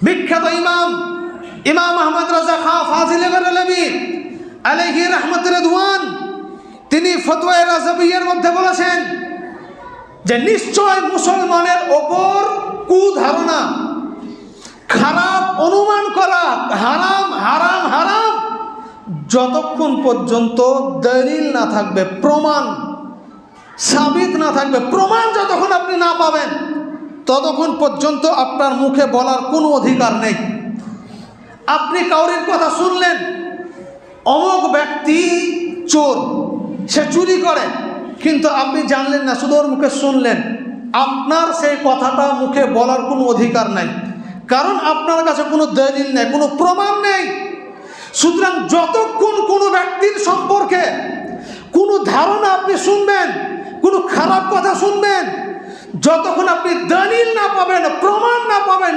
বিখ্যাত ইমাম আহমদ রাজা খাঁ ফাজিল বেরেলভী আলাইহি রাহমাতুর রিদওয়ান তিনি ফতোয়া রাজাবিয়ার মধ্যে বলেছেন যে নিশ্চয় মুসলমানের ওপর কুধারণা, খারাপ অনুমান করা, হারাম হারাম হারাম, যতক্ষণ পর্যন্ত দলিল না থাকবে, প্রমাণ সাবিত না থাকবে, প্রমাণ যতক্ষণ আপনি না পাবেন ততক্ষণ পর্যন্ত আপনার মুখে বলার কোনো অধিকার নেই। আপনি কাউরির কথা শুনলেন, অমুক ব্যক্তি চোর, সে চুরি করে, কিন্তু আপনি জানলেন না, শুধু ওর মুখে শুনলেন, আপনার সেই কথাটা মুখে বলার কোনো অধিকার নাই, কারণ আপনার কাছে কোনো দলিল নেই, কোনো প্রমাণ নেই। সুতরাং যতক্ষণ কোনো ব্যক্তির সম্পর্কে কোনো ধারণা আপনি শুনবেন, কোনো খারাপ কথা শুনবেন, যতক্ষণ আপনি দলিল না পাবেন, প্রমাণ না পাবেন,